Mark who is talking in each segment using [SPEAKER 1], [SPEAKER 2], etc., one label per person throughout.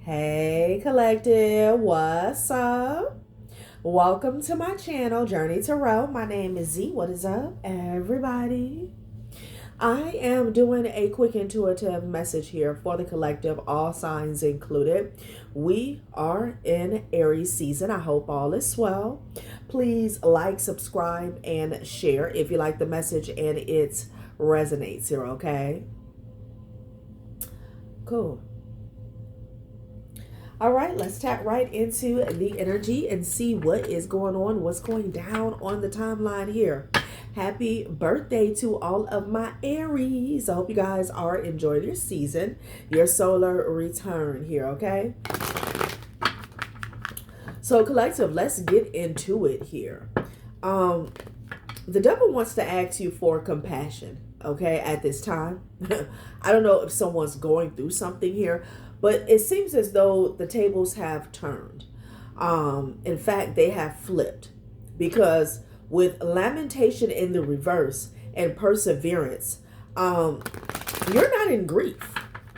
[SPEAKER 1] Hey collective, what's up? Welcome to my channel, Journey Tarot. My name is Z. What is up, everybody? I am doing a quick intuitive message here for the collective, all signs included. We are in Aries season. I hope all is well. Please like, subscribe, and share if you like the message and it resonates here, okay? Cool. All right, let's tap right into the energy and see what is going on, what's going down on the timeline here. Happy birthday to all of my Aries. I hope you guys are enjoying your season, your solar return here, okay? So collective, let's get into it here. The devil wants to ask you for compassion, okay, at this time. I don't know if someone's going through something here, but it seems as though the tables have turned. In fact, they have flipped, because with lamentation in the reverse and perseverance, you're not in grief,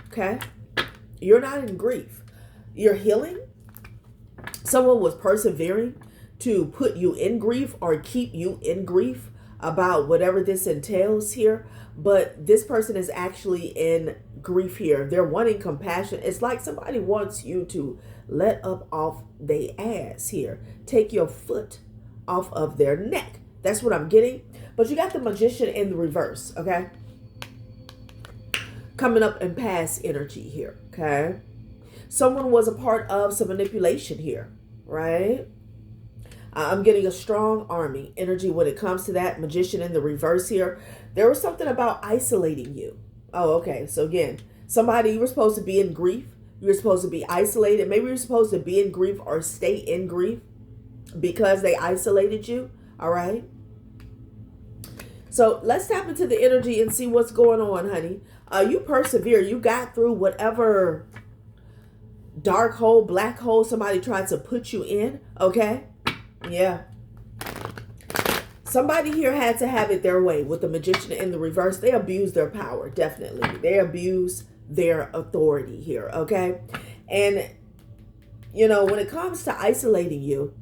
[SPEAKER 1] okay? You're not in grief. You're healing. Someone was persevering to put you in grief or keep you in grief about whatever this entails here. But this person is actually in grief here. They're wanting compassion. It's like somebody wants you to let up off their ass here. Take your foot off of their neck. That's what I'm getting. But you got the Magician in the reverse, okay? Coming up in past energy here, okay? Someone was a part of some manipulation here, right? I'm getting a strong army energy when it comes to that. Magician in the reverse here. There was something about isolating you. Oh, okay. So again, somebody, you were supposed to be in grief. You were supposed to be isolated. Maybe you were supposed to be in grief or stay in grief because they isolated you. All right. So let's tap into the energy and see what's going on, honey. You persevere. You got through whatever dark hole, black hole somebody tried to put you in. Okay. Yeah. Somebody here had to have it their way with the Magician in the reverse. They abuse their power, definitely. They abuse their authority here, okay? And, you know, when it comes to isolating you,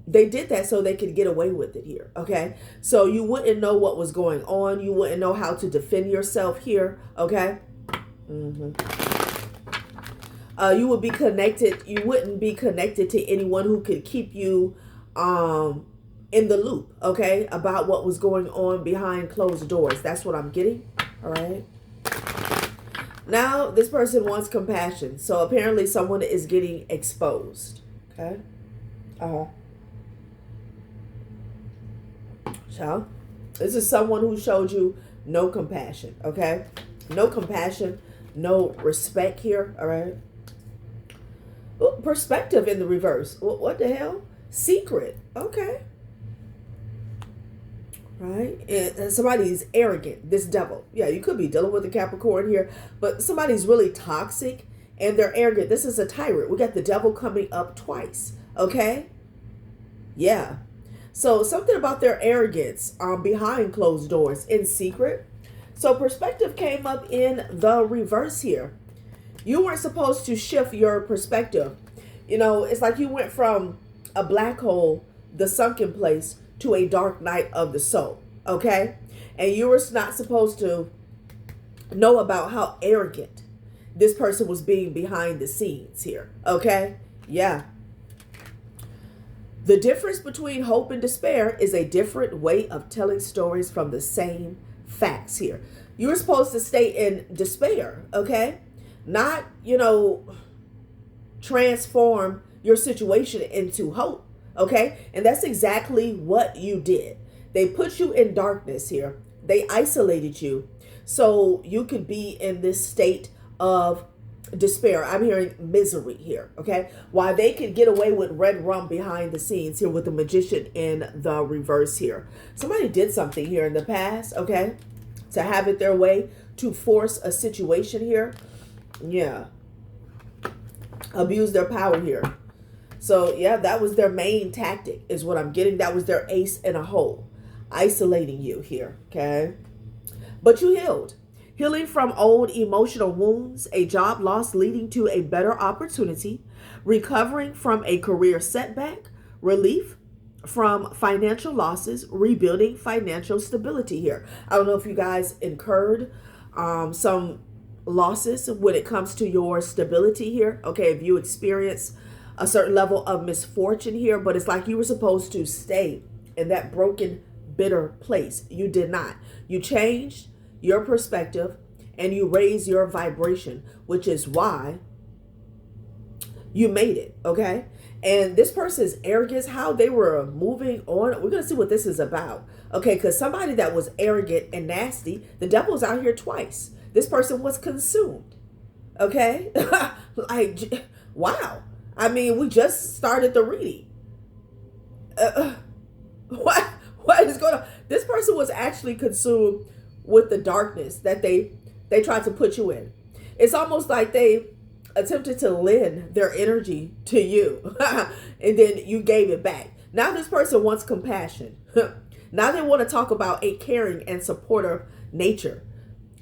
[SPEAKER 1] they did that so they could get away with it here, okay? So you wouldn't know what was going on. You wouldn't know how to defend yourself here, okay? You would be connected. You wouldn't be connected to anyone who could keep you in the loop, okay, about what was going on behind closed doors. That's what I'm getting. All right. Now this person wants compassion, so apparently someone is getting exposed. Okay. So this is someone who showed you no compassion. Okay, no compassion, no respect here. All right. Ooh, perspective in the reverse. What the hell? Secret. Okay. Right. And somebody's arrogant. This devil. Yeah, you could be dealing with a Capricorn here, but somebody's really toxic and they're arrogant. This is a tyrant. We got the devil coming up twice. Okay. Yeah. So something about their arrogance behind closed doors, in secret. So perspective came up in the reverse here. You weren't supposed to shift your perspective. You know, it's like you went from a black hole, the sunken place, to a dark night of the soul. Okay? And you were not supposed to know about how arrogant this person was being behind the scenes here. Okay? Yeah. The difference between hope and despair is a different way of telling stories from the same facts here. You were supposed to stay in despair. Okay? Not, you know, transform your situation into hope. Okay? And that's exactly what you did. They put you in darkness here. They isolated you so you could be in this state of despair. I'm hearing misery here. Okay? While they could get away with red rum behind the scenes here with the Magician in the reverse here. Somebody did something here in the past. Okay? To have it their way, to force a situation here. Yeah. Abuse their power here. So, yeah, that was their main tactic is what I'm getting. That was their ace in a hole. Isolating you here, okay? But you healed. Healing from old emotional wounds, a job loss leading to a better opportunity, recovering from a career setback, relief from financial losses, rebuilding financial stability here. I don't know if you guys incurred some losses when it comes to your stability here. Okay, if you experience a certain level of misfortune here, but it's like you were supposed to stay in that broken, bitter place. You did not. You changed your perspective and you raised your vibration, which is why you made it. Okay. And this person's arrogance, how they were moving on, we're going to see what this is about. Okay, because somebody that was arrogant and nasty, the devil's out here twice. This person was consumed. Okay? Like, wow. I mean, we just started the reading. What is going on? This person was actually consumed with the darkness that they tried to put you in. It's almost like they attempted to lend their energy to you and then you gave it back. Now this person wants compassion. Now they want to talk about a caring and supportive nature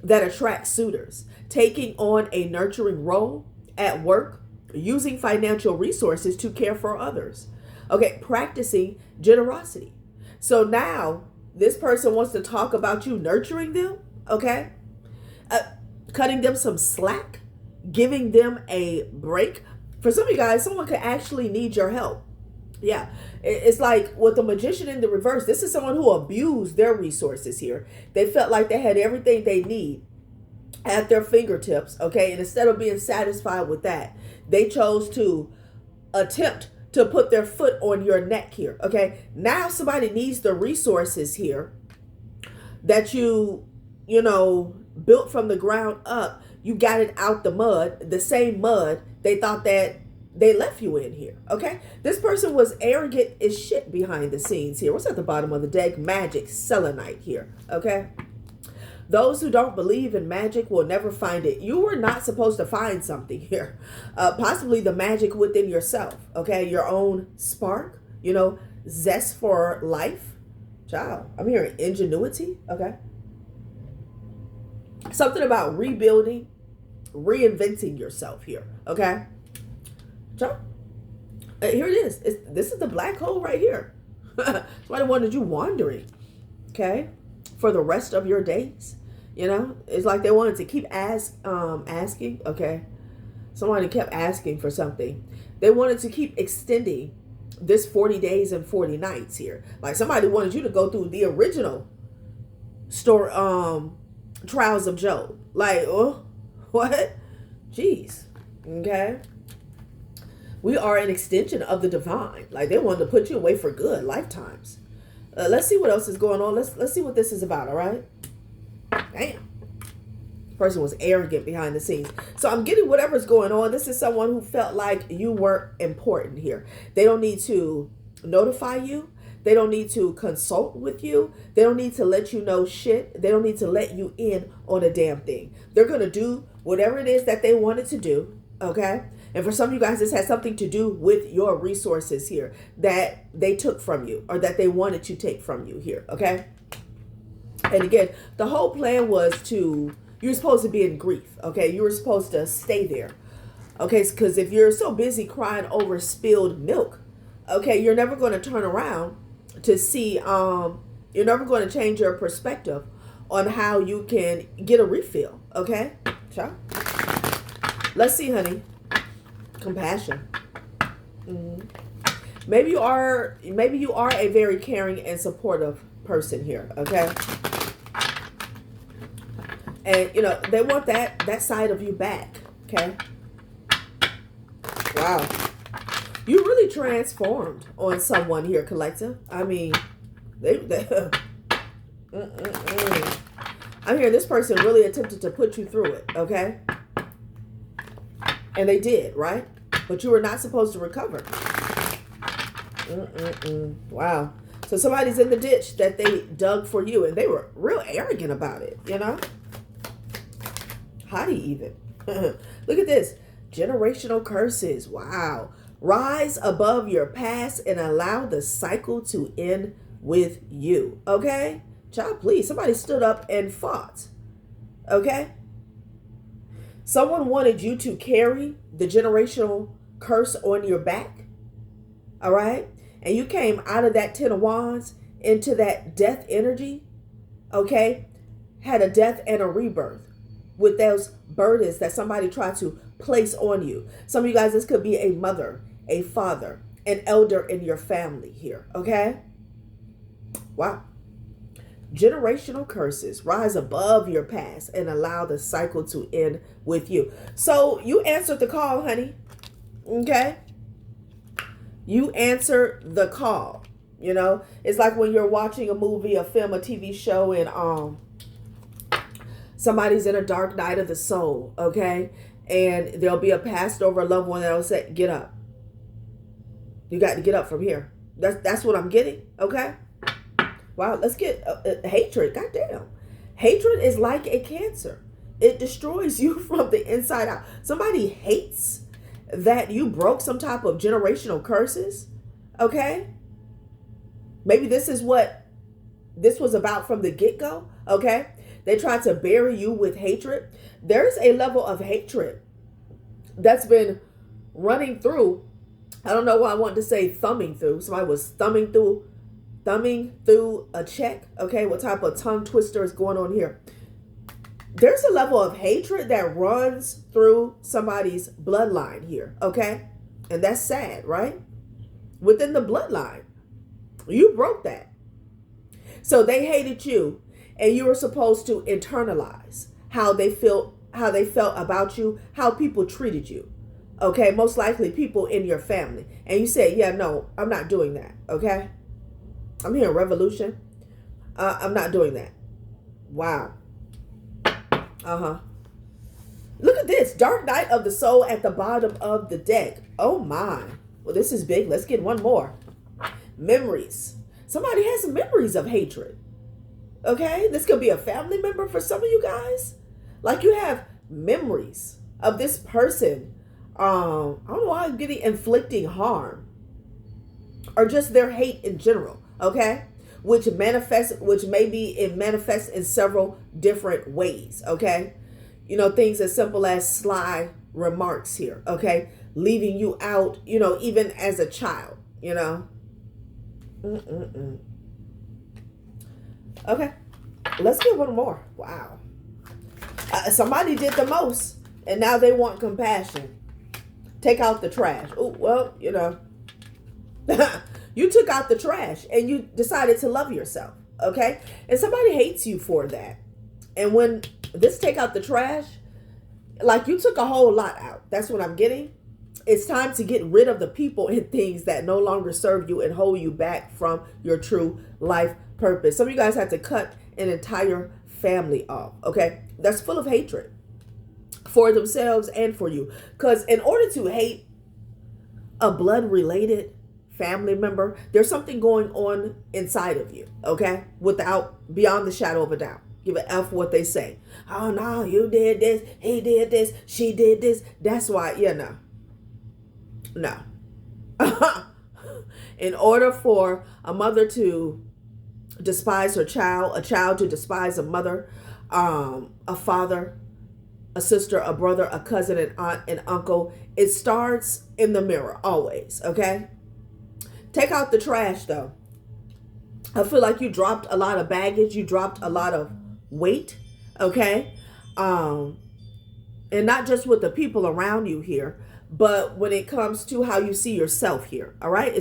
[SPEAKER 1] that attracts suitors, taking on a nurturing role at work, using financial resources to care for others. Okay, practicing generosity. So now this person wants to talk about you nurturing them, okay? Cutting them some slack, giving them a break. For some of you guys, someone could actually need your help. Yeah, it's like with the magician in the reverse, this is someone who abused their resources here. They felt like they had everything they need at their fingertips, okay? And instead of being satisfied with that, they chose to attempt to put their foot on your neck here, okay? Now somebody needs the resources here that you built from the ground up. You got it out the mud, the same mud they thought that they left you in here, okay? This person was arrogant as shit behind the scenes here. What's at the bottom of the deck? Magic, selenite here, okay? Those who don't believe in magic will never find it. You were not supposed to find something here. Possibly the magic within yourself, okay? Your own spark, zest for life. Child, I'm hearing ingenuity, okay? Something about rebuilding, reinventing yourself here, okay? So, here it is. This is the black hole right here. Somebody wanted you wandering, okay, for the rest of your days. It's like they wanted to keep asking, okay? Somebody kept asking for something. They wanted to keep extending this 40 days and 40 nights here. Like somebody wanted you to go through the original story, trials of Job. Like, oh, what? Jeez. Okay. We are an extension of the divine. Like they wanted to put you away for good, lifetimes. Let's see what else is going on. Let's see what this is about. All right. Damn. Person was arrogant behind the scenes. So I'm getting whatever's going on. This is someone who felt like you weren't important here. They don't need to notify you. They don't need to consult with you. They don't need to let you know shit. They don't need to let you in on a damn thing. They're going to do whatever it is that they wanted to do. Okay. And for some of you guys, this has something to do with your resources here that they took from you or that they wanted to take from you here. Okay. And again, the whole plan was you were supposed to be in grief. Okay. You were supposed to stay there. Okay. Because if you're so busy crying over spilled milk, okay, you're never going to turn around to see, you're never going to change your perspective on how you can get a refill. Okay. Ciao. Let's see, honey. Compassion. Maybe you are a very caring and supportive person here, okay? And they want that side of you back, okay? Wow. You really transformed on someone here, collective. I mean, I'm hearing this person really attempted to put you through it, okay? And they did, right? But you were not supposed to recover. Wow. So somebody's in the ditch that they dug for you, and they were real arrogant about it, Haughty even. Look at this. Generational curses. Wow. Rise above your past and allow the cycle to end with you. Okay? Child, please. Somebody stood up and fought. Okay? Someone wanted you to carry the generational curse on your back. All right? And you came out of that 10 of wands into that death energy. Okay? Had a death and a rebirth with those burdens that somebody tried to place on you. Some of you guys, this could be a mother, a father, an elder in your family here. Okay? Wow. Generational curses rise above your past and allow the cycle to end with you. So you answered the call, honey. Okay? You answered the call. You know, it's like when you're watching a movie, a film, a TV show, and somebody's in a dark night of the soul, okay? And there'll be a passed over loved one that'll say, get up. You got to get up from here. That's what I'm getting, okay? Wow, let's get hatred. Goddamn. Hatred is like a cancer. It destroys you from the inside out. Somebody hates that you broke some type of generational curses, okay? Maybe this is what this was about from the get-go, okay? They tried to bury you with hatred. There's a level of hatred that's been running through. I don't know why I want to say thumbing through. Somebody was thumbing through a check. Okay, what type of tongue twister is going on here? There's a level of hatred that runs through somebody's bloodline here. Okay, and that's sad, right? Within the bloodline, you broke that. So they hated you, and you were supposed to internalize how they felt about you, how people treated you. Okay, most likely people in your family. And you said, yeah, no, I'm not doing that. Okay, I'm hearing revolution. I'm not doing that. Wow. Look at this. Dark night of the soul at the bottom of the deck. Oh my. Well, this is big. Let's get one more. Memories. Somebody has some memories of hatred. Okay, this could be a family member for some of you guys. Like you have memories of this person. I don't know why I'm getting inflicting harm, or just their hate in general. Okay, which maybe it manifests in several different ways. Okay, you know, things as simple as sly remarks here. Okay, leaving you out. You know, even as a child. You know. Okay, let's get one more. Wow. Somebody did the most, and now they want compassion. Take out the trash. Oh, well, you know. You took out the trash, and you decided to love yourself, okay? And somebody hates you for that. And when this take out the trash, like you took a whole lot out. That's what I'm getting. It's time to get rid of the people and things that no longer serve you and hold you back from your true life purpose. Some of you guys have to cut an entire family off, okay? That's full of hatred for themselves and for you. Because in order to hate a blood-related family member, there's something going on inside of you, okay? Beyond the shadow of a doubt. Give an F what they say. Oh, no, you did this, he did this, she did this. That's why, No. In order for a mother to despise her child, a child to despise a mother, a father, a sister, a brother, a cousin, an aunt, an uncle, it starts in the mirror always, okay? Take out the trash though. I feel like you dropped a lot of baggage, you dropped a lot of weight, okay? And not just with the people around you here, but when it comes to how you see yourself here, all right?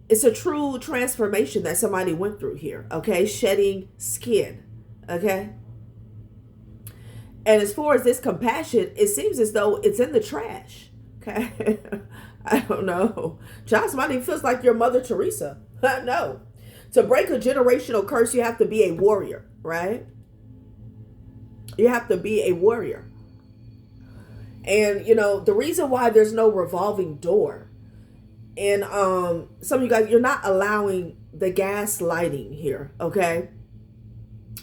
[SPEAKER 1] It's a true transformation that somebody went through here, okay? Shedding skin, okay? And as far as this compassion, it seems as though it's in the trash, okay? I don't know. Child, somebody feels like your Mother Teresa. No. To break a generational curse, you have to be a warrior, right? You have to be a warrior. And, you know, the reason why there's no revolving door, and some of you guys, you're not allowing the gaslighting here, okay?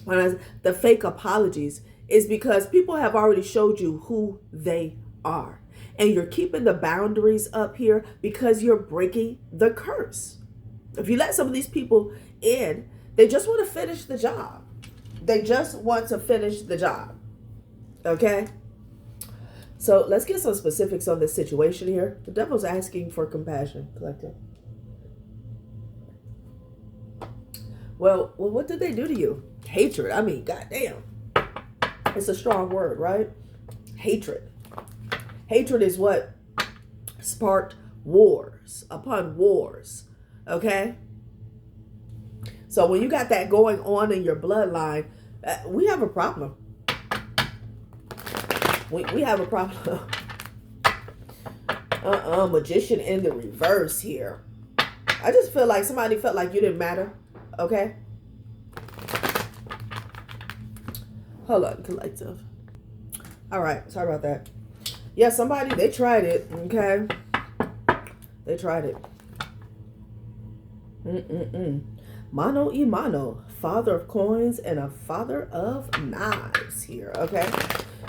[SPEAKER 1] The fake apologies is because people have already showed you who they are. And you're keeping the boundaries up here because you're breaking the curse. If you let some of these people in, they just want to finish the job. They just want to finish the job. Okay? So let's get some specifics on this situation here. The devil's asking for compassion, collective. Well, what did they do to you? Hatred. I mean, goddamn. It's a strong word, right? Hatred. Hatred is what sparked wars upon wars. Okay? So when you got that going on in your bloodline, we have a problem. We have a problem. Magician in the reverse here. I just feel like somebody felt like you didn't matter. Okay? Hold on, collective. All right, sorry about that. Yeah, somebody, they tried it. Okay? They tried it. Mano y mano. Father of coins and a father of knives here. Okay?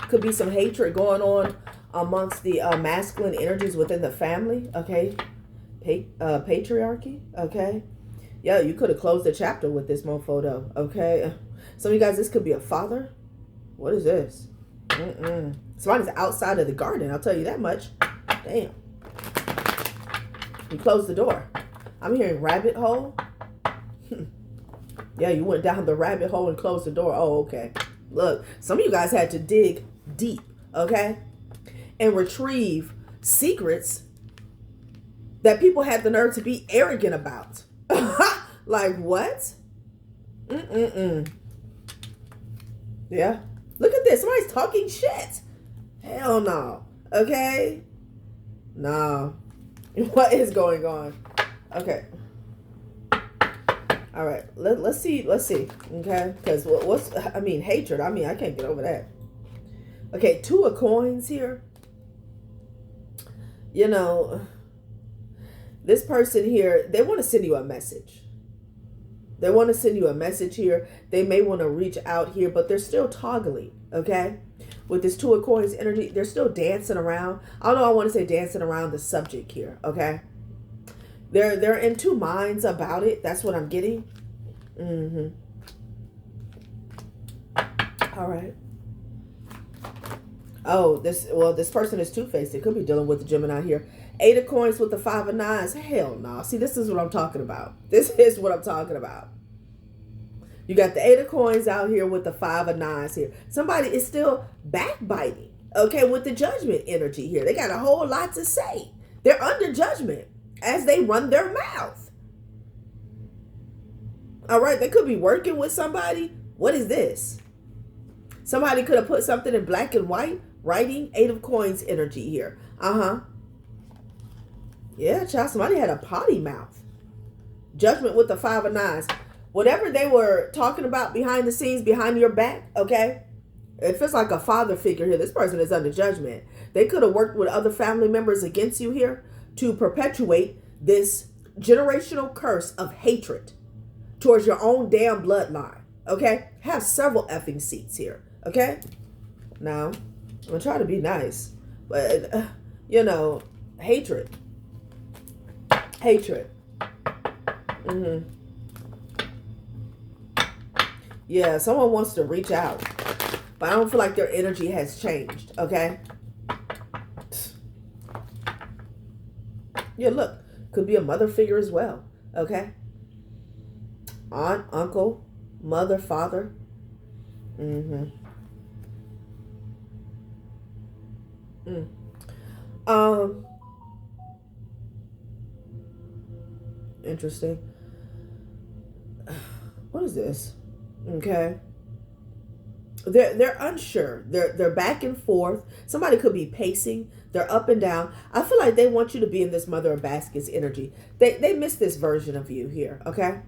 [SPEAKER 1] Could be some hatred going on amongst the masculine energies within the family. Okay? Patriarchy. Okay? Yeah, you could have closed the chapter with this mofo though. Okay? Some of you guys, this could be a father. What is this? Somebody's outside of the garden. I'll tell you that much. Damn. You closed the door. I'm hearing rabbit hole. Yeah, you went down the rabbit hole and closed the door. Oh, okay. Look, some of you guys had to dig deep, okay? And retrieve secrets that people had the nerve to be arrogant about. Like, what? Yeah. Look at this. Somebody's talking shit. Hell no. Okay? No. What is going on? Okay. All right. Let's see. Okay? Because hatred. I mean, I can't get over that. Okay, 2 of coins here. You know, this person here, they want to send you a message. They want to send you a message here. They may want to reach out here, but they're still toggling, okay? With this 2 of coins energy, they're still dancing around. I don't know, I want to say dancing around the subject here, okay? They're in 2 minds about it. That's what I'm getting. All right. Oh, this person is two-faced. It could be dealing with the Gemini here. 8 of coins with the 5 of knives. Hell no. See, this is what I'm talking about. This is what I'm talking about. You got the 8 of coins out here with the 5 of knives here. Somebody is still backbiting, okay, with the judgment energy here. They got a whole lot to say. They're under judgment as they run their mouth. All right, they could be working with somebody. What is this? Somebody could have put something in black and white, writing 8 of coins energy here. Yeah, child, somebody had a potty mouth. Judgment with the 5 of knives. Whatever they were talking about behind the scenes, behind your back, okay? It feels like a father figure here. This person is under judgment. They could have worked with other family members against you here to perpetuate this generational curse of hatred towards your own damn bloodline, okay? Have several effing seats here, okay? Now, I'm going to try to be nice, but, hatred. Hatred. Yeah, someone wants to reach out, but I don't feel like their energy has changed, okay? Yeah, look, could be a mother figure as well, okay? Aunt, uncle, mother, father. Interesting. What is this? Okay. They're unsure. They're back and forth. Somebody could be pacing. They're up and down. I feel like they want you to be in this mother of baskets energy. They miss this version of you here, okay?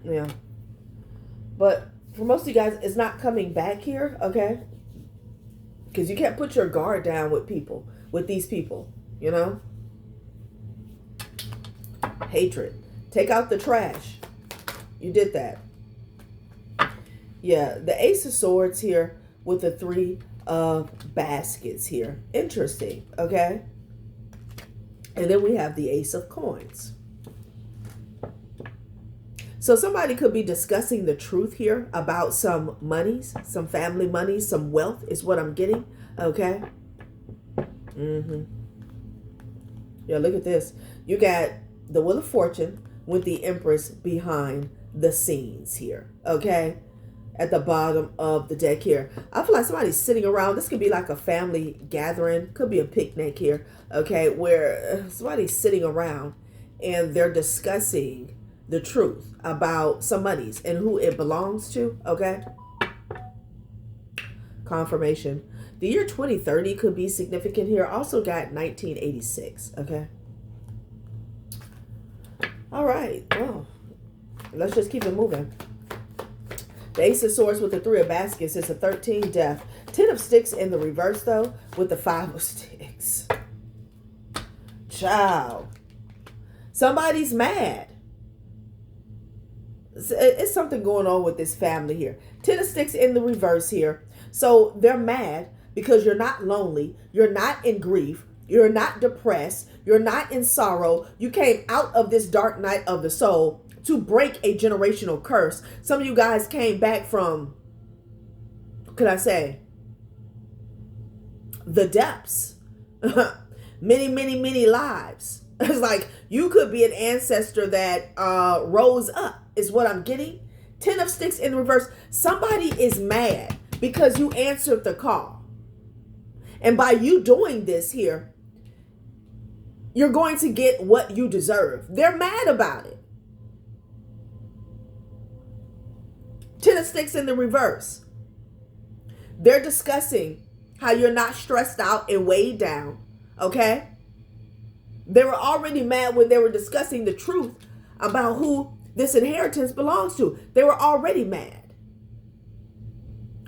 [SPEAKER 1] Yeah. But for most of you guys, it's not coming back here, okay? Because you can't put your guard down with people, with these people, you know? Hatred. Take out the trash. You did that. Yeah, the Ace of Swords here with the 3 of baskets here. Interesting, okay? And then we have the Ace of Coins. So somebody could be discussing the truth here about some monies, some family money, some wealth is what I'm getting. Okay. Yeah, look at this. You got the Wheel of Fortune with the Empress behind the scenes here. Okay. At the bottom of the deck here. I feel like somebody's sitting around. This could be like a family gathering. Could be a picnic here. Okay. Where somebody's sitting around and they're discussing the truth about some monies and who it belongs to. Okay. Confirmation. The year 2030 could be significant here. Also got 1986. Okay. All right. Well, let's just keep it moving. The Ace of Swords with the Three of Baskets is a 13 death. 10 of Sticks in the reverse, though, with the 5 of Sticks. Child. Somebody's mad. It's something going on with this family here. 10 of Sticks in the reverse here. So they're mad because you're not lonely. You're not in grief. You're not depressed. You're not in sorrow. You came out of this dark night of the soul to break a generational curse. Some of you guys came back from, what could I say, the depths. many lives. It's like you could be an ancestor that rose up is what I'm getting. 10 of Sticks in reverse. Somebody is mad because you answered the call. And by you doing this here, you're going to get what you deserve. They're mad about it. 10 of Sticks in the reverse. They're discussing how you're not stressed out and weighed down. Okay? They were already mad when they were discussing the truth about who this inheritance belongs to. They were already mad.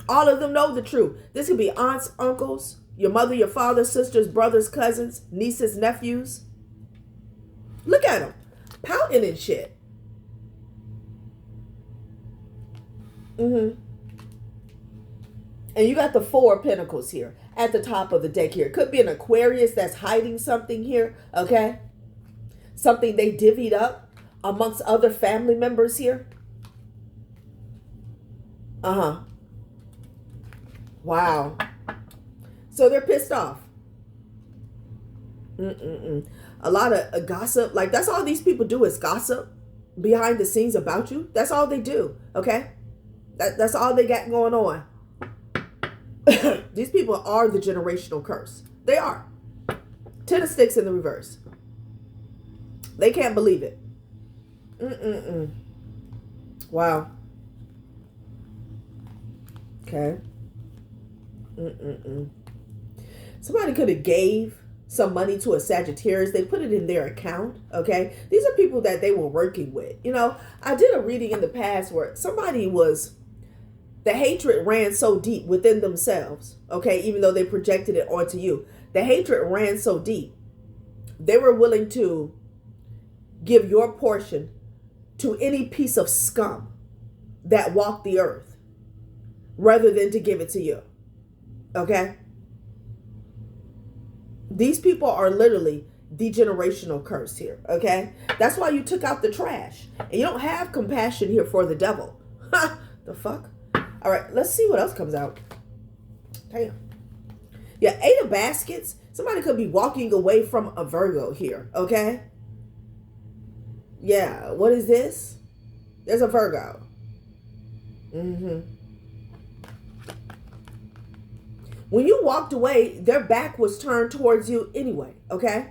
[SPEAKER 1] All of them know the truth. This could be aunts, uncles, your mother, your father, sisters, brothers, cousins, nieces, nephews. Look at them. Pouting and shit. And you got the 4 of Pentacles here at the top of the deck here. Could be an Aquarius that's hiding something here, okay? Something they divvied up amongst other family members here. Wow. So they're pissed off. A lot of gossip. Like, that's all these people do is gossip behind the scenes about you. That's all they do, okay? That's all they got going on. These people are the generational curse. They are. 10 of Sticks in the reverse. They can't believe it. Wow. Okay. Somebody could have gave some money to a Sagittarius. They put it in their account. Okay. These are people that they were working with. You know, I did a reading in the past where somebody was, the hatred ran so deep within themselves. Okay. Even though they projected it onto you, the hatred ran so deep. They were willing to give your portion to any piece of scum that walked the earth rather than to give it to you. Okay. These people are literally the generational curse here. Okay. That's why you took out the trash. And you don't have compassion here for the devil. The fuck? All right. Let's see what else comes out. Damn. Yeah. 8 of Baskets. Somebody could be walking away from a Virgo here. Okay. Yeah. What is this? There's a Virgo. When you walked away, their back was turned towards you anyway, okay?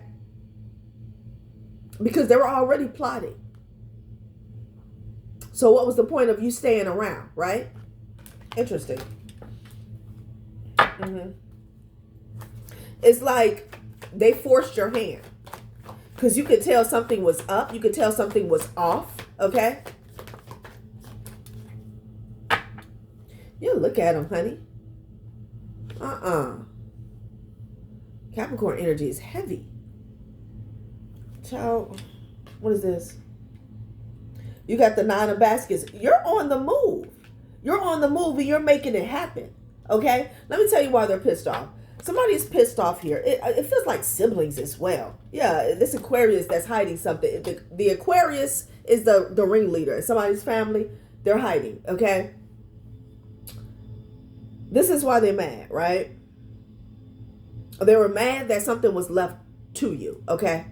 [SPEAKER 1] Because they were already plotting. So what was the point of you staying around, right? Interesting. It's like they forced your hand. Because you could tell something was up. You could tell something was off, okay? You look at them, honey. Capricorn energy is heavy. Child, what is this? You got the 9 of Baskets. You're on the move. You're on the move and you're making it happen. Okay? Let me tell you why they're pissed off. Somebody is pissed off here. It feels like siblings as well. Yeah, this Aquarius that's hiding something. The Aquarius is the ringleader in somebody's family, they're hiding, okay? This is why they're mad, right? They were mad that something was left to you, okay?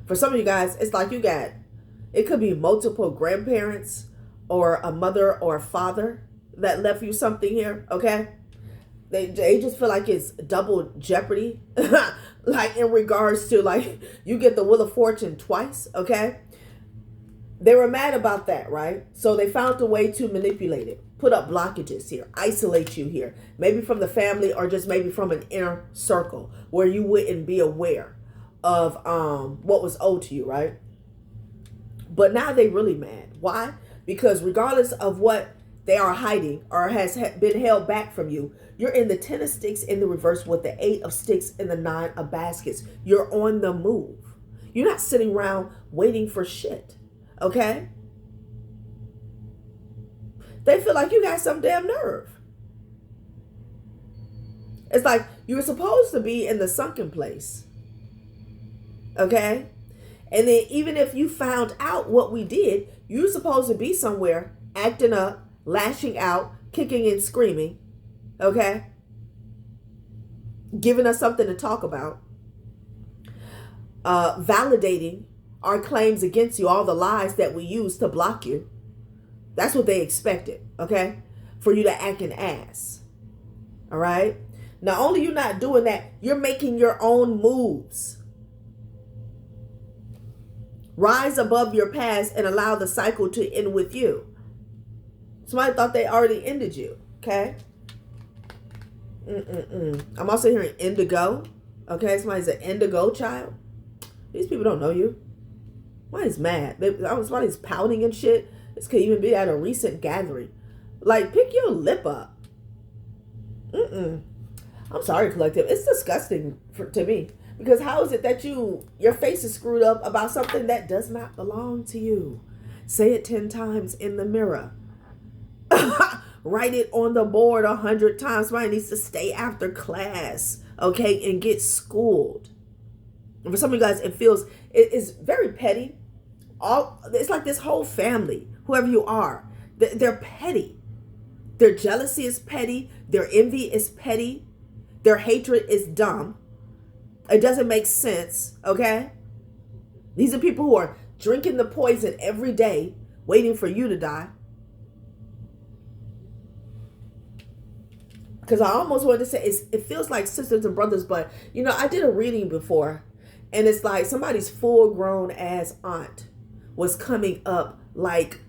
[SPEAKER 1] For some of you guys, it's like it could be multiple grandparents or a mother or a father that left you something here, okay? They just feel like it's double jeopardy. Like in regards to like you get the Wheel of Fortune twice, okay? They were mad about that, right? So they found a way to manipulate it, put up blockages here, isolate you here, maybe from the family or just maybe from an inner circle where you wouldn't be aware of what was owed to you, right? But now they really mad. Why? Because regardless of what they are hiding or has been held back from you, you're in the 10 of sticks in the reverse with the 8 of sticks and the 9 of baskets. You're on the move. You're not sitting around waiting for shit. Okay? They feel like you got some damn nerve. It's like you were supposed to be in the sunken place. Okay? And then even if you found out what we did, you're supposed to be somewhere acting up, lashing out, kicking and screaming. Okay? Giving us something to talk about. Validating our claims against you, all the lies that we use to block you. That's what they expected, okay? For you to act an ass. All right? Not only you not doing that, you're making your own moves. Rise above your past and allow the cycle to end with you. Somebody thought they already ended you, okay? I'm also hearing indigo, okay? Somebody's an indigo child. These people don't know you. Somebody's mad. Somebody's pouting and shit. This could even be at a recent gathering. Like, pick your lip up. I'm sorry, collective. It's disgusting to me. Because how is it that your face is screwed up about something that does not belong to you? Say it 10 times in the mirror. Write it on the board 100 times. Somebody needs to stay after class, okay, and get schooled. And for some of you guys, it is very petty. It's like this whole family, whoever you are, they're petty. Their jealousy is petty. Their envy is petty. Their hatred is dumb. It doesn't make sense, okay? These are people who are drinking the poison every day, waiting for you to die. Because I almost wanted to say, it feels like sisters and brothers, but, I did a reading before, and it's like somebody's full-grown ass aunt was coming up like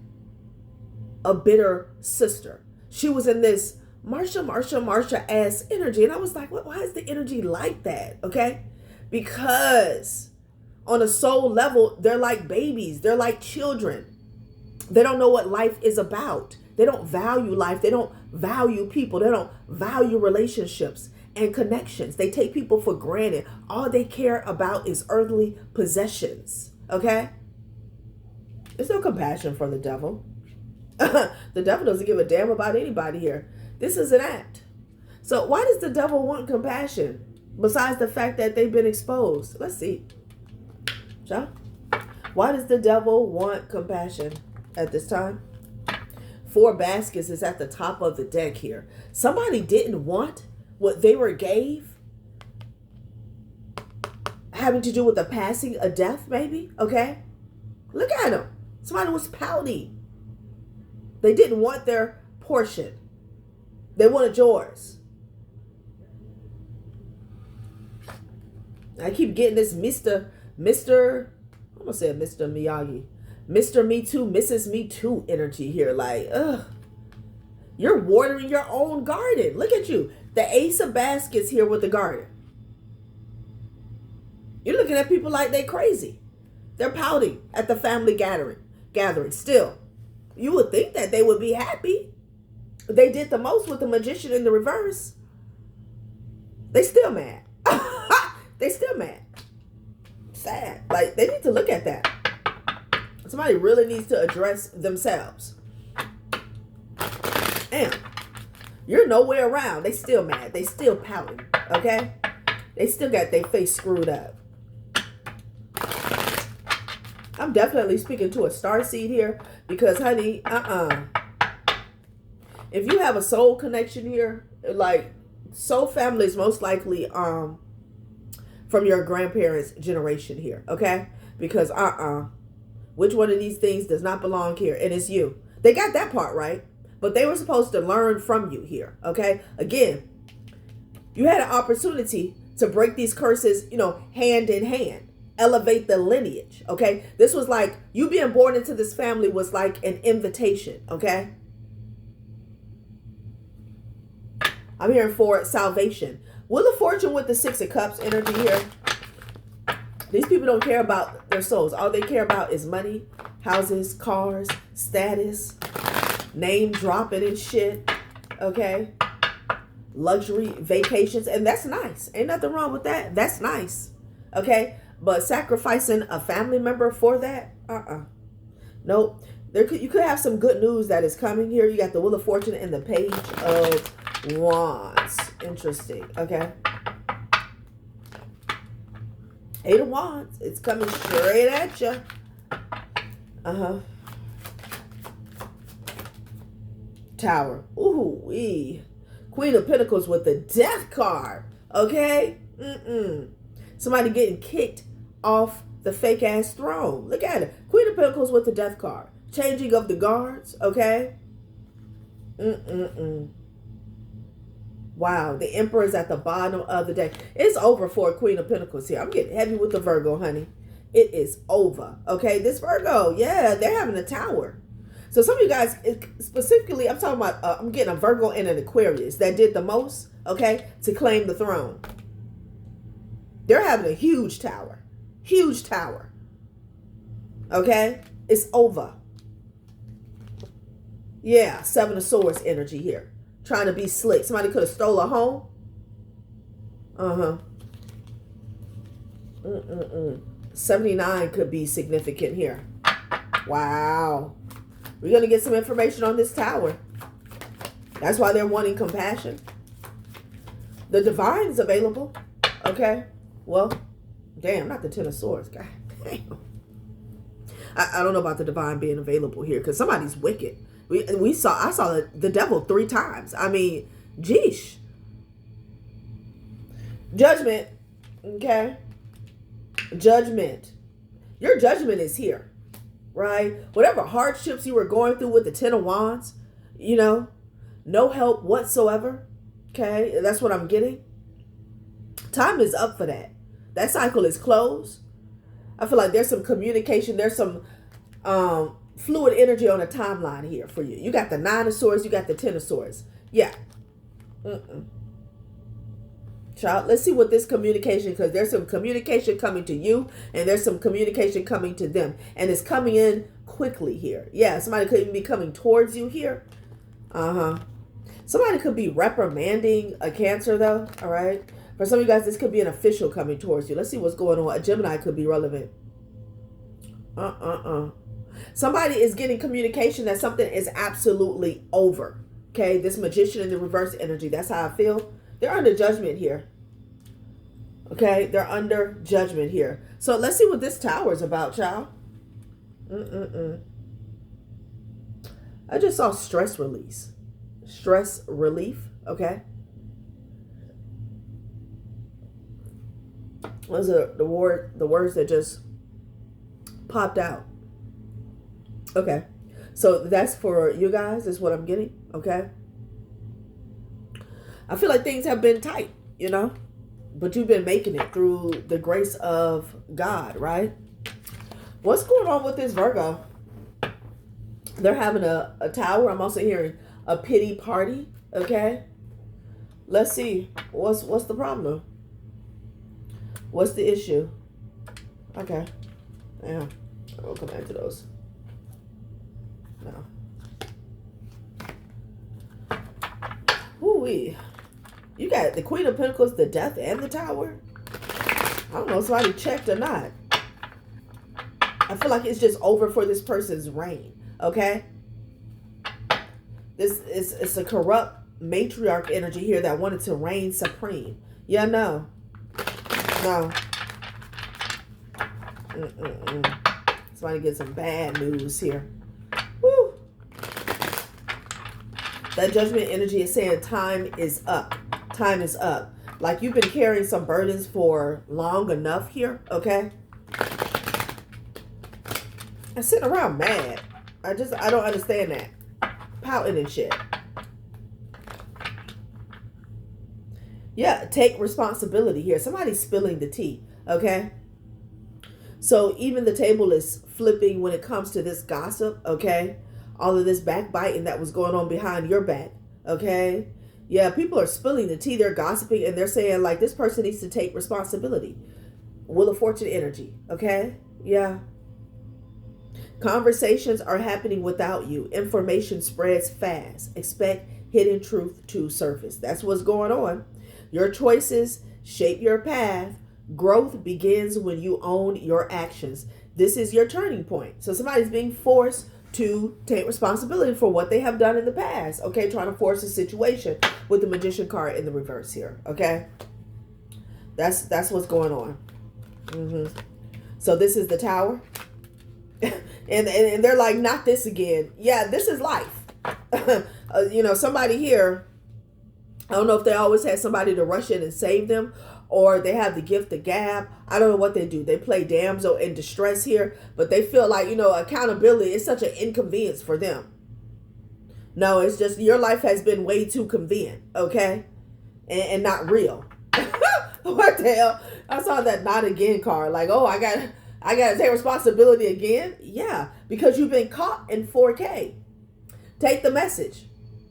[SPEAKER 1] a bitter sister. She was in this Marsha ass energy. And I was like, why is the energy like that? Okay? Because on a soul level, they're like babies. They're like children. They don't know what life is about. They don't value life. They don't value people. They don't value relationships and connections. They take people for granted. All they care about is earthly possessions. Okay? There's no compassion for the devil. The devil doesn't give a damn about anybody here. This is an act. So why does the devil want compassion? Besides the fact that they've been exposed. Let's see. John, why does the devil want compassion at this time? 4 baskets is at the top of the deck here. Somebody didn't want what they were gave. Having to do with the passing of death, maybe. Okay? Look at them. Somebody was pouting. They didn't want their portion. They wanted yours. I keep getting this Mr. I'm going to say Mr. Miyagi. Mr. Me Too, Mrs. Me Too energy here. Like, you're watering your own garden. Look at you. The Ace of Baskets here with the garden. You're looking at people like they crazy. They're pouting at the family gathering. Still, you would think that they would be happy. They did the most with the Magician in the reverse. They still mad. They still mad. Sad. Like, they need to look at that. Somebody really needs to address themselves. Damn. You're nowhere around. They still mad. They still pouting. Okay? They still got their face screwed up. How I'm definitely speaking to a star seed here because, honey, if you have a soul connection here, like soul family is most likely from your grandparents' generation here, okay? Because which one of these things does not belong here? And it's you. They got that part right, but they were supposed to learn from you here, okay? Again, you had an opportunity to break these curses, hand in hand, elevate the lineage, okay? This was like, you being born into this family was like an invitation, okay? I'm hearing for salvation. Wheel of Fortune with the Six of Cups energy here. These people don't care about their souls. All they care about is money, houses, cars, status, name dropping and shit, okay? Luxury, vacations, and that's nice. Ain't nothing wrong with that. That's nice, okay? But sacrificing a family member for that, nope. You could have some good news that is coming here. You got the Wheel of Fortune and the Page of Wands. Interesting, okay? Eight of Wands. It's coming straight at you. Tower. Ooh, wee. Queen of Pentacles with the Death card. Okay? Somebody getting kicked off the fake ass throne. Look at it. Queen of Pentacles with the Death card. Changing of the guards. Okay? Wow. The Emperor is at the bottom of the deck. It's over for Queen of Pentacles here. I'm getting heavy with the Virgo, honey. It is over. Okay? This Virgo, yeah, they're having a tower. So some of you guys, specifically, I'm talking about, I'm getting a Virgo and an Aquarius that did the most, okay, to claim the throne. They're having a huge tower. Huge tower. Okay? It's over. Yeah, Seven of Swords energy here. Trying to be slick. Somebody could have stole a home. 79 could be significant here. Wow. We're going to get some information on this tower. That's why they're wanting compassion. The Divine is available. Okay. Well, damn, not the Ten of Swords. God damn. I don't know about the Divine being available here because somebody's wicked. I saw the devil 3 times. I mean, geesh. Judgment. Okay. Judgment. Your judgment is here. Right? Whatever hardships you were going through with the Ten of Wands, no help whatsoever. Okay? That's what I'm getting. Time is up for that. That cycle is closed. I feel like there's some communication. There's some fluid energy on a timeline here for you. You got the Nine of Swords. You got the Ten of Swords. Yeah. Child, let's see what this communication, because there's some communication coming to you and there's some communication coming to them. And it's coming in quickly here. Yeah, somebody could even be coming towards you here. Somebody could be reprimanding a Cancer though, all right? For some of you guys, this could be an official coming towards you. Let's see what's going on. A Gemini could be relevant. Somebody is getting communication that something is absolutely over. Okay, this Magician in the reverse energy. That's how I feel. They're under judgment here. Okay, they're under judgment here. So let's see what this tower is about, child. I just saw stress release. Stress relief, okay? Those are the words that just popped out. Okay. So that's for you guys, is what I'm getting, okay? I feel like things have been tight, but you've been making it through the grace of God, right? What's going on with this Virgo? They're having a tower. I'm also hearing a pity party, okay? Let's see. What's the problem? What's the issue? Okay. Yeah. We'll come back to those. No. Woo-wee. You got the Queen of Pentacles, the Death, and the Tower. I don't know if somebody checked or not. I feel like it's just over for this person's reign. Okay? It's a corrupt matriarch energy here that wanted to reign supreme. Yeah, no. Somebody get some bad news here. Woo. That judgment energy is saying time is up. Time is up. Like you've been carrying some burdens for long enough here, okay? I'm sitting around mad. I don't understand that. Pouting and shit. Yeah, take responsibility here. Somebody's spilling the tea, okay? So even the table is flipping when it comes to this gossip, okay? All of this backbiting that was going on behind your back, okay? Yeah, people are spilling the tea. They're gossiping and they're saying like this person needs to take responsibility. Wheel of Fortune energy, okay? Yeah. Conversations are happening without you. Information spreads fast. Expect hidden truth to surface. That's what's going on. Your choices shape your path. Growth begins when you own your actions. This is your turning point. So somebody's being forced to take responsibility for what they have done in the past. Okay, trying to force a situation with the Magician card in the reverse here. Okay, that's what's going on. So this is the Tower, and they're like, not this again. Yeah, this is life. You know, somebody here, I don't know if they always had somebody to rush in and save them, or they have the gift of gab. I don't know what they do. They play damsel in distress here, but they feel like, you know, accountability is such an inconvenience for them. No, it's just your life has been way too convenient, okay? And not real. What the hell? I saw that not again card. Like, oh, I got to take responsibility again? Yeah, because you've been caught in 4K. Take the message.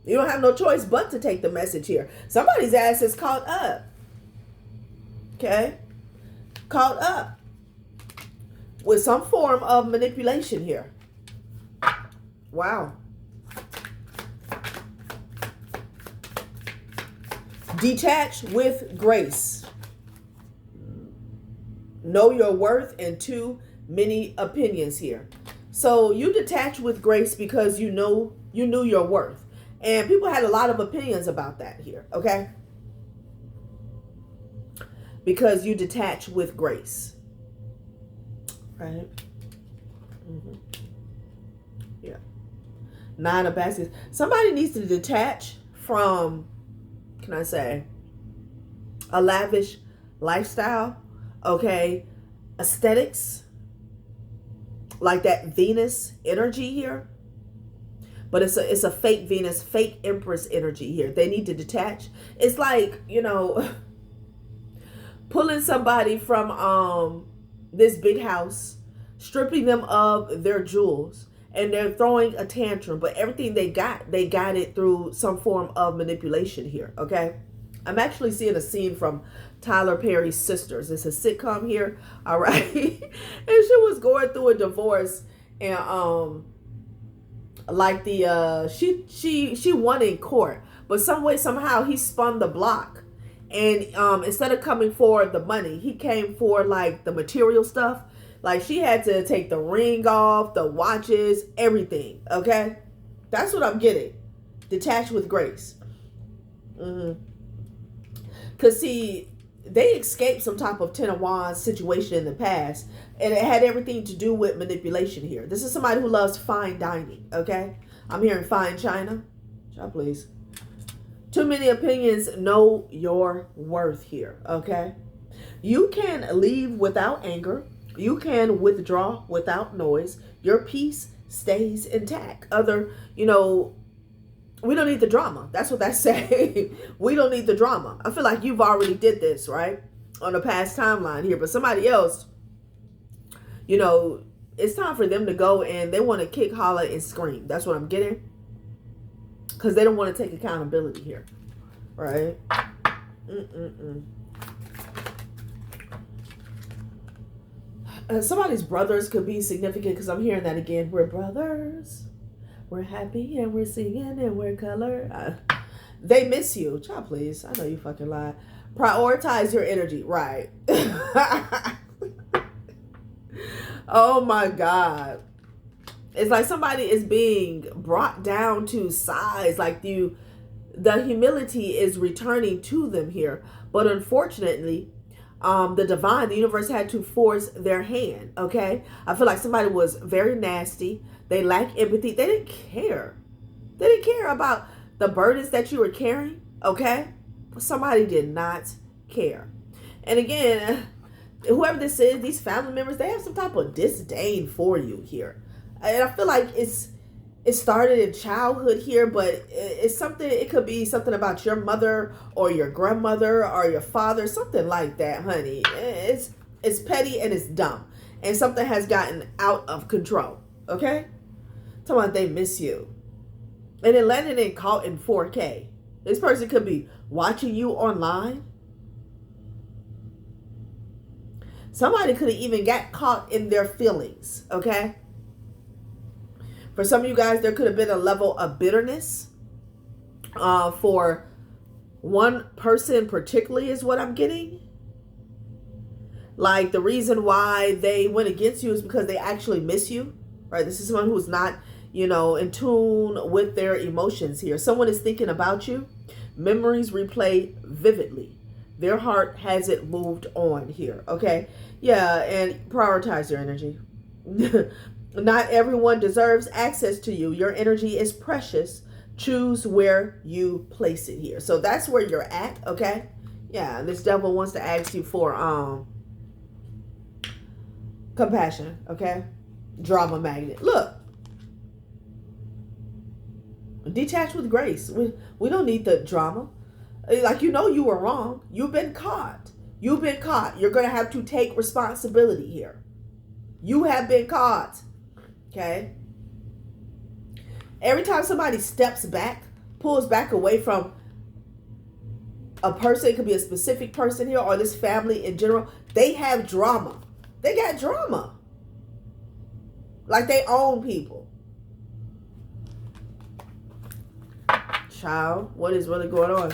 [SPEAKER 1] You don't have no choice but to take the message here. Somebody's ass is caught up. Okay? Caught up with some form of manipulation here. Wow. Detach with grace. Know your worth and too many opinions here. So you detach with grace because you knew your worth. And people had a lot of opinions about that here, okay? Because you detach with grace. Right? Yeah. 9 of baskets. Somebody needs to detach from, can I say, a lavish lifestyle, okay? Aesthetics, like that Venus energy here. But it's a fake Venus, fake Empress energy here. They need to detach. It's like, you know, pulling somebody from this big house, stripping them of their jewels, and they're throwing a tantrum. But everything they got it through some form of manipulation here, okay? I'm actually seeing a scene from Tyler Perry's Sisters. It's a sitcom here, all right? And she was going through a divorce, and like the she won in court, but some way somehow he spun the block, and instead of coming for the money, he came for like the material stuff. Like she had to take the ring off, the watches, everything. Okay, that's what I'm getting. Detach with grace. Cause see, they escaped some type of 10 of Wands situation in the past, and it had everything to do with manipulation here. This is somebody who loves fine dining, okay? I'm hearing fine china. Child, please. Too many opinions. Know your worth here, okay? You can leave without anger. You can withdraw without noise. Your peace stays intact. You know, we don't need the drama. That's what that's saying. We don't need the drama. I feel like you've already did this, right? On a past timeline here. But somebody else, you know, it's time for them to go and they want to kick, holler, and scream. That's what I'm getting. Because they don't want to take accountability here. Right? Somebody's brothers could be significant because I'm hearing that again. We're brothers. We're happy and we're singing and we're color. They miss you. Child, please. I know you fucking lie. Prioritize your energy. Right. Oh my God. It's like somebody is being brought down to size. Like the humility is returning to them here. But unfortunately, the divine, the universe had to force their hand. Okay. I feel like somebody was very nasty. They lack empathy. They didn't care. They didn't care about the burdens that you were carrying. Okay. Somebody did not care. And again, whoever this is, these family members, they have some type of disdain for you here. And I feel like it started in childhood here, but it's something, it could be something about your mother or your grandmother or your father, something like that, honey. It's petty and it's dumb. And something has gotten out of control. Okay? Talking about they miss you. And then letting it caught in 4K. This person could be watching you online. Somebody could have even got caught in their feelings, okay? For some of you guys, there could have been a level of bitterness. For one person particularly is what I'm getting. Like the reason why they went against you is because they actually miss you, right? This is someone who's not, in tune with their emotions here. Someone is thinking about you. Memories replay vividly. Their heart hasn't moved on here, okay? Yeah, and prioritize your energy. Not everyone deserves access to you. Your energy is precious. Choose where you place it here. So that's where you're at, okay? Yeah, this devil wants to ask you for compassion, okay? Drama magnet. Look. Detach with grace. We don't need the drama. Like, you were wrong. You've been caught. You've been caught. You're going to have to take responsibility here. You have been caught. Okay? Every time somebody steps back, pulls back away from a person, it could be a specific person here or this family in general, they have drama. They got drama. Like they own people. Child, what is really going on?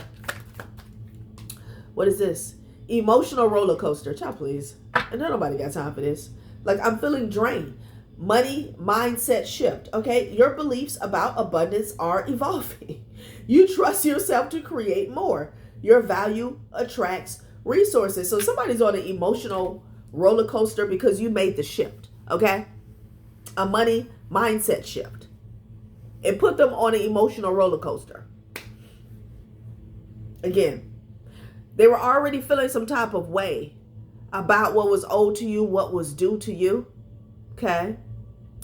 [SPEAKER 1] What is this? Emotional roller coaster. Child, please. And nobody got time for this. Like, I'm feeling drained. Money mindset shift. Okay, your beliefs about abundance are evolving. You trust yourself to create more. Your value attracts resources. So somebody's on an emotional roller coaster because you made the shift. Okay, a money mindset shift. It put them on an emotional roller coaster. Again, they were already feeling some type of way about what was owed to you, what was due to you. Okay.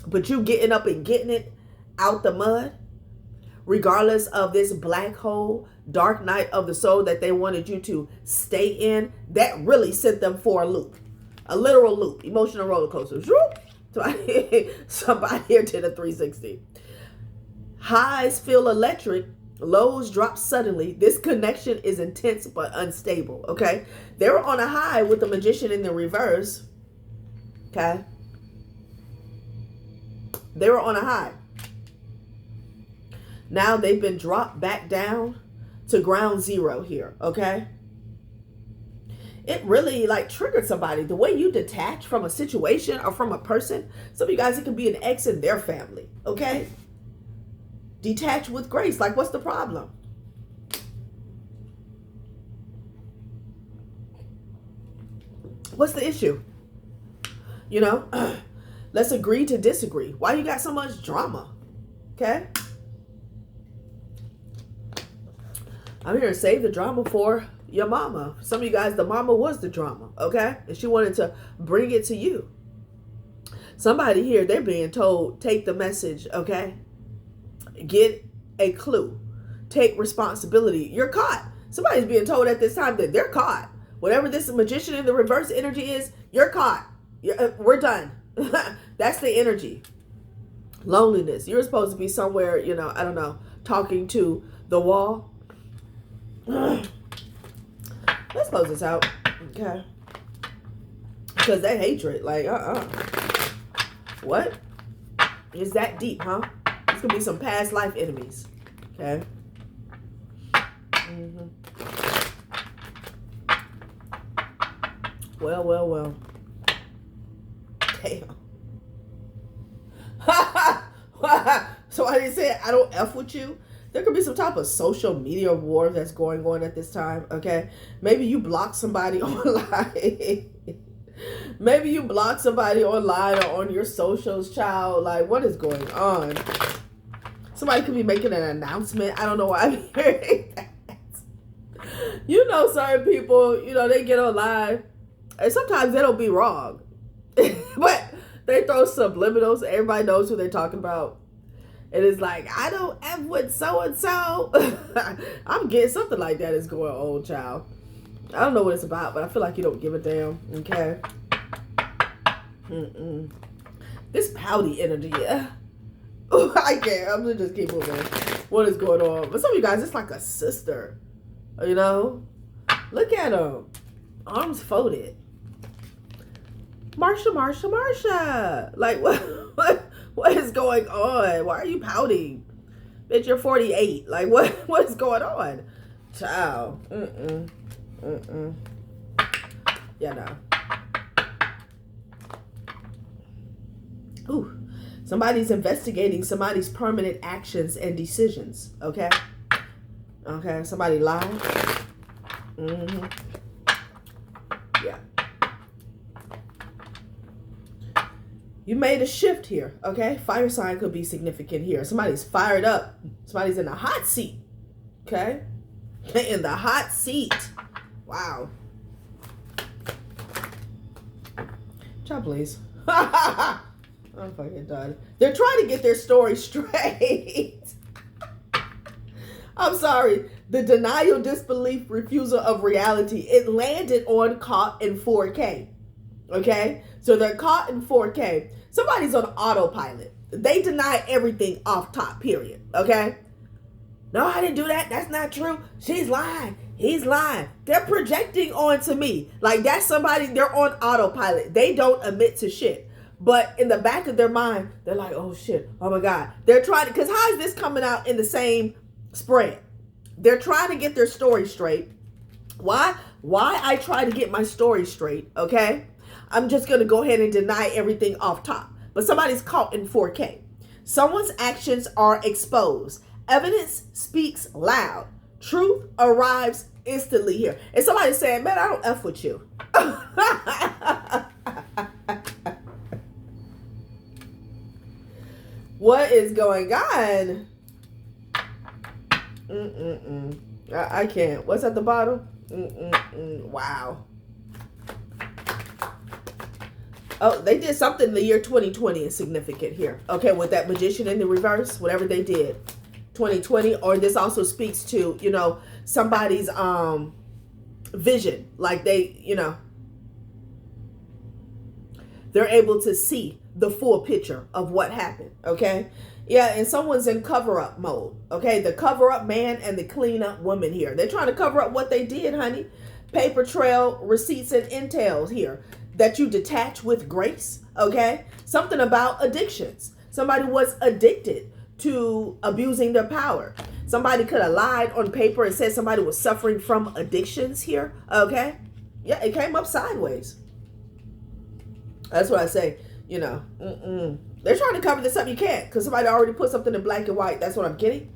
[SPEAKER 1] But you getting up and getting it out the mud, regardless of this black hole, dark night of the soul that they wanted you to stay in, that really sent them for a loop. A literal loop. Emotional roller coaster. Somebody here did a 360. Highs feel electric. Lows drop suddenly. This connection is intense but unstable. Okay. They were on a high with the Magician in the reverse. Okay. They were on a high. Now they've been dropped back down to ground zero here. Okay. It really like triggered somebody. The way you detach from a situation or from a person. Some of you guys, it could be an ex in their family. Okay. Detach with grace. Like, what's the problem? What's the issue? Let's agree to disagree. Why you got so much drama? Okay. I'm here to save the drama for your mama. Some of you guys, the mama was the drama. Okay. And she wanted to bring it to you. Somebody here, they're being told, take the message. Okay. Get a clue. Take responsibility. You're caught. Somebody's being told at this time that they're caught. Whatever this Magician in the reverse energy is, you're caught. We're done. That's the energy. Loneliness. You're supposed to be somewhere, I don't know, talking to the wall. Let's close this out. Okay. Because that hatred, like, what? Is that deep, huh? It's going to be some past life enemies. Okay. Well. Damn. So I didn't say I don't F with you. There could be some type of social media war that's going on at this time, okay? Maybe you block somebody online. Maybe you block somebody online or on your socials, child. Like, what is going on? Somebody could be making an announcement. I don't know why I'm hearing that. You know, certain people, you know, they get online, and sometimes they don't be wrong. But they throw subliminals. Everybody knows who they're talking about. And it's like, I don't F with so-and-so. I'm getting something like that is going on, child. I don't know what it's about, but I feel like you don't give a damn, okay? This pouty energy, yeah. I can't. I'm going to just keep moving. What is going on? But some of you guys, it's like a sister, you know? Look at them. Arms folded. Marsha. Like, what is going on? Why are you pouting? Bitch, you're 48. Like, what is going on? Child. Yeah, no. Ooh. Somebody's investigating somebody's permanent actions and decisions. Okay? Okay, somebody lied. Yeah. You made a shift here, okay? Fire sign could be significant here. Somebody's fired up. Somebody's in the hot seat, okay? In the hot seat. Wow. Child, please. I'm fucking done. They're trying to get their story straight. I'm sorry. The denial, disbelief, refusal of reality. It landed on caught in 4K. Okay? So they're caught in 4K. Somebody's on autopilot. They deny everything off top, period. Okay? No, I didn't do that. That's not true. She's lying. He's lying. They're projecting onto me. Like, that's somebody, they're on autopilot. They don't admit to shit. But in the back of their mind, they're like, oh shit, oh my God. They're trying to, because how is this coming out in the same spread? They're trying to get their story straight. Why I try to get my story straight, okay? I'm just going to go ahead and deny everything off top. But somebody's caught in 4K. Someone's actions are exposed. Evidence speaks loud. Truth arrives instantly here. And somebody's saying, man, I don't F with you. What is going on? I can't. What's at the bottom? Wow. Oh, they did something in the year 2020 is significant here. Okay, with that magician in the reverse, whatever they did. 2020, or this also speaks to, you know, somebody's vision. Like they, you know, they're able to see the full picture of what happened, okay? Yeah, and someone's in cover-up mode, okay? The cover-up man and the clean-up woman here. They're trying to cover up what they did, honey. Paper trail, receipts, and intels here that you detach with grace, okay? Something about addictions. Somebody was addicted to abusing their power. Somebody could have lied on paper and said somebody was suffering from addictions here, okay? Yeah, it came up sideways. That's what I say. You know, they're trying to cover this up. You can't, because somebody already put something in black and white. That's what I'm getting.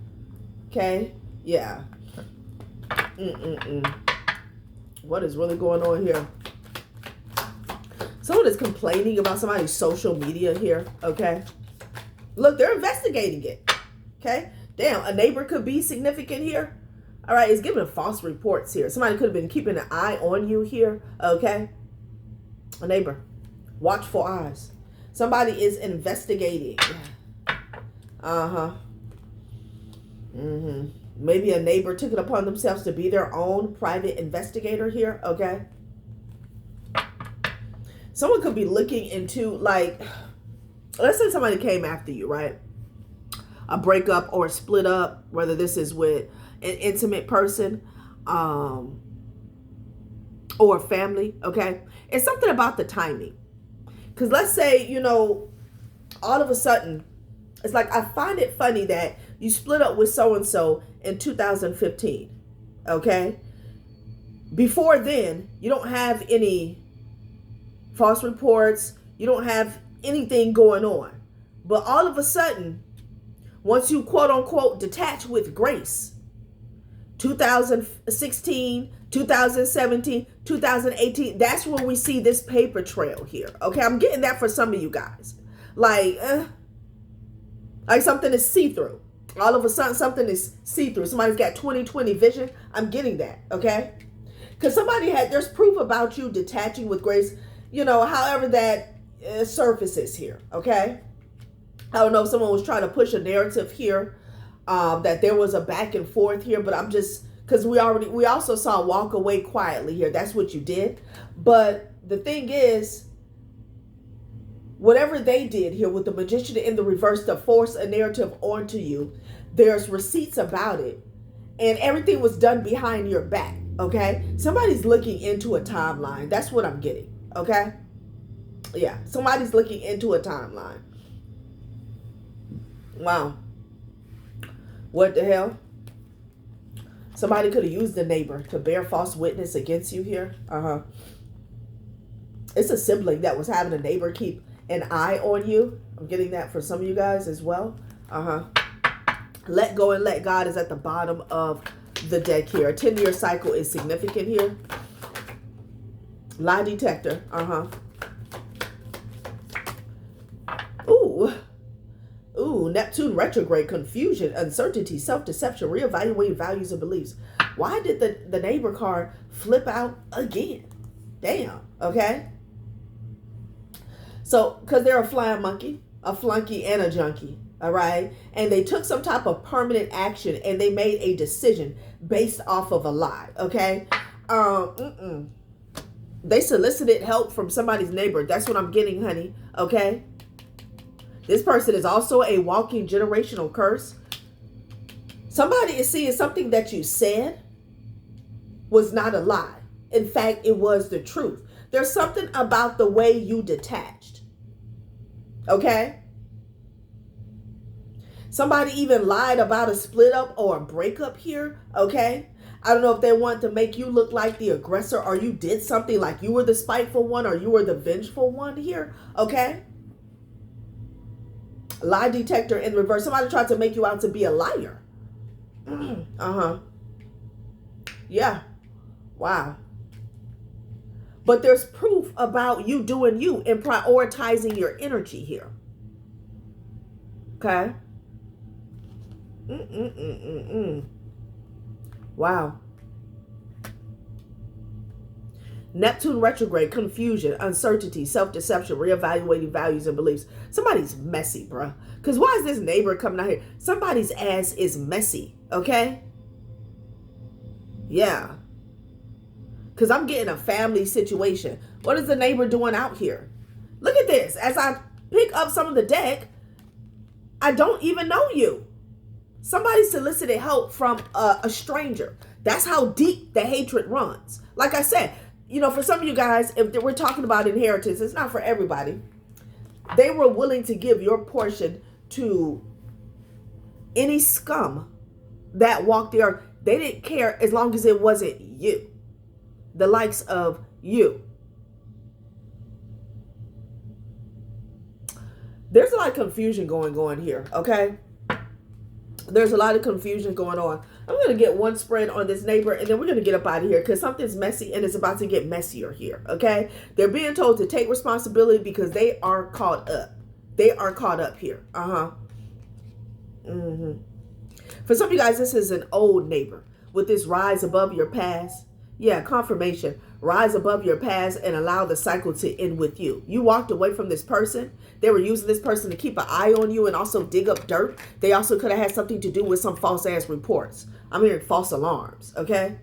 [SPEAKER 1] Okay? Yeah. What is really going on here? Someone is complaining about somebody's social media here. Okay? Look, they're investigating it. Okay? Damn, a neighbor could be significant here. All right, it's giving false reports here. Somebody could have been keeping an eye on you here. Okay? A neighbor. Watchful eyes. Somebody is investigating. Maybe a neighbor took it upon themselves to be their own private investigator here. Okay. Someone could be looking into, like, let's say somebody came after you, right? A breakup or a split up, whether this is with an intimate person or a family. Okay. It's something about the timing. Because let's say, you know, all of a sudden, it's like, I find it funny that you split up with so-and-so in 2015, okay? Before then, you don't have any false reports. You don't have anything going on. But all of a sudden, Once you quote unquote detach with grace, 2016, 2017, 2018, that's where we see this paper trail here. Okay, I'm getting that for some of you guys. Like something is see-through. All of a sudden, something is see-through. Somebody's got 20/20 vision. I'm getting that, okay? Because there's proof about you detaching with grace, however that surfaces here, okay? I don't know if someone was trying to push a narrative here, that there was a back and forth here, but I'm just, because we also saw walk away quietly here. That's what you did. But the thing is, whatever they did here with the magician in the reverse to force a narrative onto you, there's receipts about it. And everything was done behind your back, okay? Somebody's looking into a timeline. That's what I'm getting, okay? Yeah, somebody's looking into a timeline. Wow. What the hell? Somebody could have used the neighbor to bear false witness against you here. It's a sibling that was having a neighbor keep an eye on you. I'm getting that for some of you guys as well. Let go and let God is at the bottom of the deck here. A 10-year cycle is significant here. Lie detector. Ooh, Neptune retrograde, confusion, uncertainty, self-deception, reevaluating values and beliefs. Why did the neighbor card flip out again? Damn, okay? So, because they're a flying monkey, a flunky, and a junkie, all right? And they took some type of permanent action and they made a decision based off of a lie, okay? They solicited help from somebody's neighbor. That's what I'm getting, honey, okay? This person is also a walking generational curse. Somebody is seeing something that you said was not a lie. In fact, it was the truth. There's something about the way you detached. Okay? Somebody even lied about a split up or a breakup here. Okay? I don't know if they want to make you look like the aggressor, or you did something like you were the spiteful one, or you were the vengeful one here. Okay? Lie detector in reverse. Somebody tried to make you out to be a liar. Yeah. Wow. But there's proof about you doing you and prioritizing your energy here. Okay? Wow. Neptune retrograde, confusion, uncertainty, self-deception, reevaluating values and beliefs. Somebody's messy, bruh. Because why is this neighbor coming out here? Somebody's ass is messy, okay? Yeah. Because I'm getting a family situation. What is the neighbor doing out here? Look at this. As I pick up some of the deck, I don't even know you. Somebody solicited help from a stranger. That's how deep the hatred runs. Like I said, for some of you guys, if we're talking about inheritance, it's not for everybody. They were willing to give your portion to any scum that walked the earth. They didn't care as long as it wasn't you. The likes of you. There's a lot of confusion going on here, okay? There's a lot of confusion going on. I'm going to get one spread on this neighbor, and then we're going to get up out of here because something's messy and it's about to get messier here, okay? They're being told to take responsibility because they are caught up. They are caught up here. For some of you guys, this is an old neighbor with this rise above your past. Yeah, confirmation. Rise above your past and allow the cycle to end with you. You walked away from this person. They were using this person to keep an eye on you and also dig up dirt. They also could have had something to do with some false ass reports. I'm hearing false alarms, okay?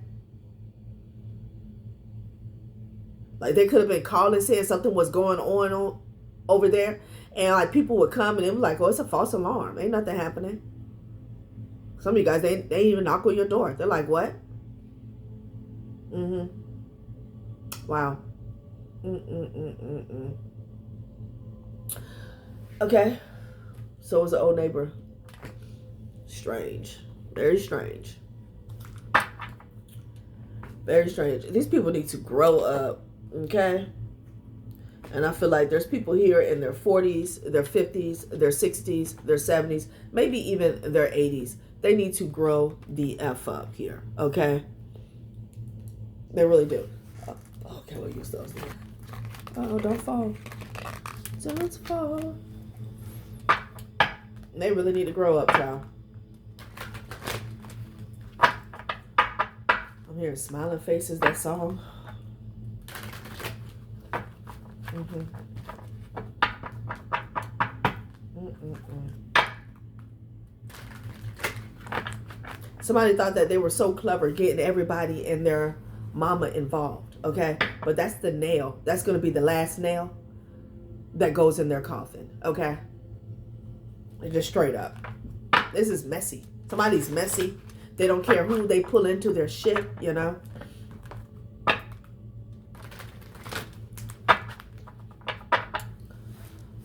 [SPEAKER 1] Like they could have been calling saying something was going on over there. And like people would come and they were like, oh, it's a false alarm. Ain't nothing happening. Some of you guys, they ain't even knock on your door. They're like, what? Wow. Okay. So is the old neighbor. Strange. Very strange. Very strange. These people need to grow up. Okay. And I feel like there's people here in their 40s, their 50s, their 60s, their 70s, maybe even their 80s. They need to grow the F up here, okay? They really do. Oh, okay, we'll use those. Oh, don't fall. Don't fall. They really need to grow up, child. I'm hearing smiling faces, that song. Somebody thought that they were so clever getting everybody and their mama involved, okay? But that's the nail. That's going to be the last nail that goes in their coffin, okay? Just straight up. This is messy. Somebody's messy. They don't care who they pull into their shit, you know?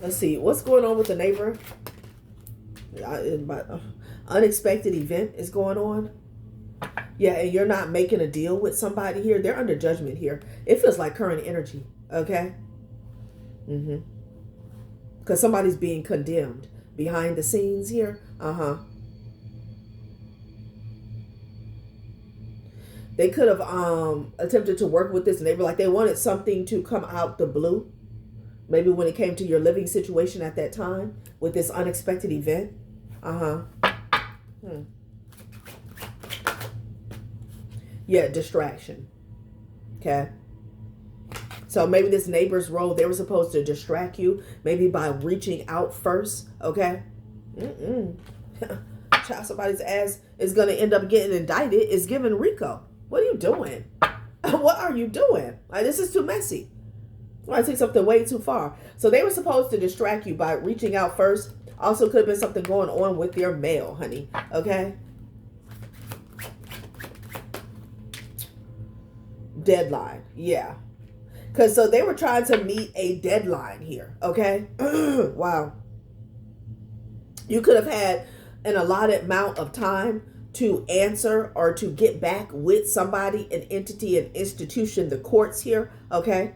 [SPEAKER 1] Let's see. What's going on with the neighbor? Unexpected event is going on. Yeah, and you're not making a deal with somebody here. They're under judgment here. It feels like current energy, okay? Because somebody's being condemned behind the scenes here. They could have attempted to work with this neighbor. Like they wanted something to come out the blue. Maybe when it came to your living situation at that time with this unexpected event. Yeah, distraction. Okay. So maybe this neighbor's role, they were supposed to distract you, maybe by reaching out first. Okay. Child, somebody's ass is going to end up getting indicted. It's giving Rico. What are you doing? What are you doing? Like, this is too messy. I take something way too far. So they were supposed to distract you by reaching out first. Also could have been something going on with your mail, honey. Okay? Deadline. Yeah. Because so they were trying to meet a deadline here. Okay? Wow. You could have had an allotted amount of time to answer or to get back with somebody, an entity, an institution, the courts here. Okay?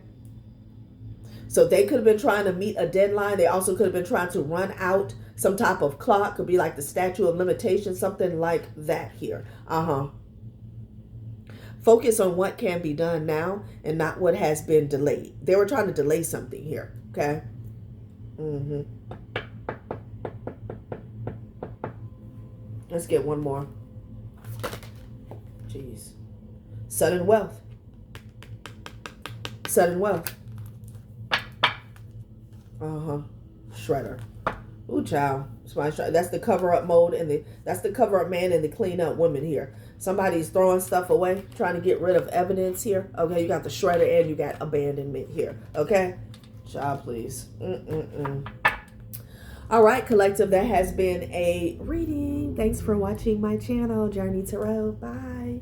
[SPEAKER 1] So they could have been trying to meet a deadline. They also could have been trying to run out some type of clock. Could be like the statute of limitations, something like that here. Focus on what can be done now and not what has been delayed. They were trying to delay something here. Okay. Let's get one more. Jeez. Sudden wealth. Sudden wealth. Shredder. Ooh, child. That's the cover up mode and that's the cover up man and the clean up woman here. Somebody's throwing stuff away, trying to get rid of evidence here. Okay, you got the shredder and you got abandonment here. Okay, child, please. All right, collective. That has been a reading. Thanks for watching my channel, Journey Tarot. Bye.